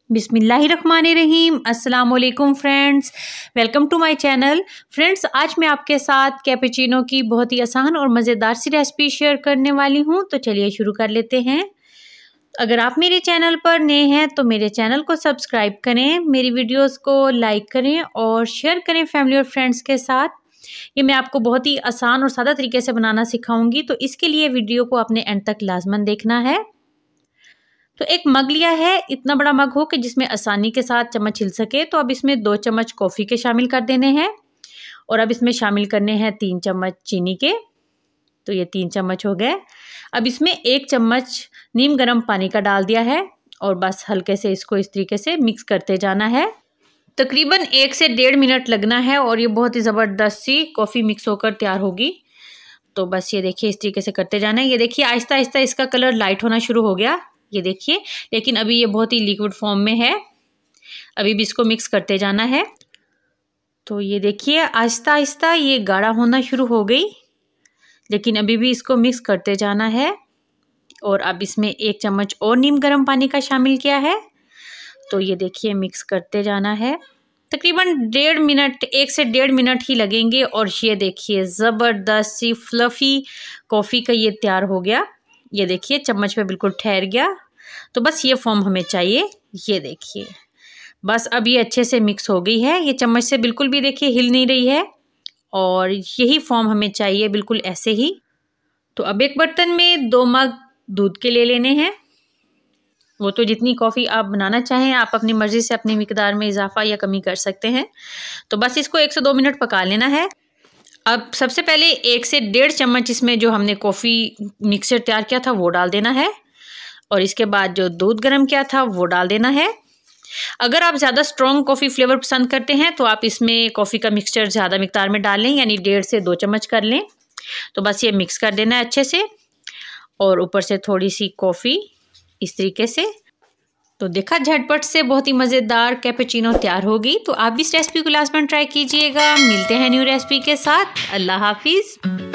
बिस्मिल्लाहिर्रहमानिर्रहीम। अस्सलाम वालेकुम friends, welcome to my channel. Friends, आज मैं आपके साथ कैपेचिनो की बहुत ही आसान और मज़ेदार सी रेसिपी शेयर करने वाली हूं। तो चलिए शुरू कर लेते हैं। अगर आप मेरे चैनल पर नए हैं तो मेरे चैनल को सब्सक्राइब करें, मेरी वीडियोस को लाइक करें और शेयर करें फैमिली और फ्रेंड्स के साथ। ये मैं आपको बहुत ही आसान और सादा तरीके से बनाना सिखाऊंगी, तो इसके लिए वीडियो को आपने एंड तक लाजमन देखना है। तो एक मग लिया है, इतना बड़ा मग हो कि जिसमें आसानी के साथ चम्मच हिल सके। तो अब इसमें 2 चम्मच कॉफ़ी के शामिल कर देने हैं और अब इसमें शामिल करने हैं 3 चम्मच चीनी के। तो ये 3 चम्मच हो गए। अब इसमें 1 चम्मच नीम गर्म पानी का डाल दिया है और बस हल्के से इसको इस तरीके से मिक्स करते जाना है। तकरीबन 1 से 1.5 मिनट लगना है और ये बहुत ही ज़बरदस्त सी कॉफ़ी मिक्स होकर तैयार होगी। तो बस ये देखिए इस तरीके से करते जाना है। ये देखिए आहिस्ता आहिस्ता इसका कलर लाइट होना शुरू हो गया, ये देखिए। लेकिन अभी ये बहुत ही लिक्विड फॉर्म में है, अभी भी इसको मिक्स करते जाना है। तो ये देखिए आहिस्ता आहिस्ता ये गाढ़ा होना शुरू हो गई, लेकिन अभी भी इसको मिक्स करते जाना है। और अब इसमें 1 चम्मच और नीम गर्म पानी का शामिल किया है। तो ये देखिए मिक्स करते जाना है। तकरीबन 1.5 मिनट, 1 से 1.5 मिनट ही लगेंगे और ये देखिए ज़बरदस्त सी फ्लफ़ी कॉफ़ी का ये तैयार हो गया। ये देखिए चम्मच पे बिल्कुल ठहर गया। तो बस ये फॉर्म हमें चाहिए। ये देखिए बस अब ये अच्छे से मिक्स हो गई है। ये चम्मच से बिल्कुल भी देखिए हिल नहीं रही है और यही फॉर्म हमें चाहिए, बिल्कुल ऐसे ही। तो अब एक बर्तन में 2 मग दूध के ले लेने हैं। वो तो जितनी कॉफ़ी आप बनाना चाहें, आप अपनी मर्ज़ी से अपनी मिकदार में इजाफा या कमी कर सकते हैं। तो बस इसको 1 से 2 मिनट पका लेना है। अब सबसे पहले 1 से 1.5 चम्मच इसमें जो हमने कॉफ़ी मिक्सचर तैयार किया था वो डाल देना है और इसके बाद जो दूध गर्म किया था वो डाल देना है। अगर आप ज़्यादा स्ट्रॉन्ग कॉफ़ी फ्लेवर पसंद करते हैं तो आप इसमें कॉफ़ी का मिक्सचर ज़्यादा मिकदार में डाल लें, यानी 1.5 से 2 चम्मच कर लें। तो बस ये मिक्स कर देना है अच्छे से और ऊपर से थोड़ी सी कॉफ़ी इस तरीके से। तो देखा, झटपट से बहुत ही मज़ेदार कैपेचिनो तैयार होगी। तो आप भी इस रेसिपी को लाजमन ट्राई कीजिएगा। मिलते हैं न्यू रेसिपी के साथ। अल्लाह हाफिज़।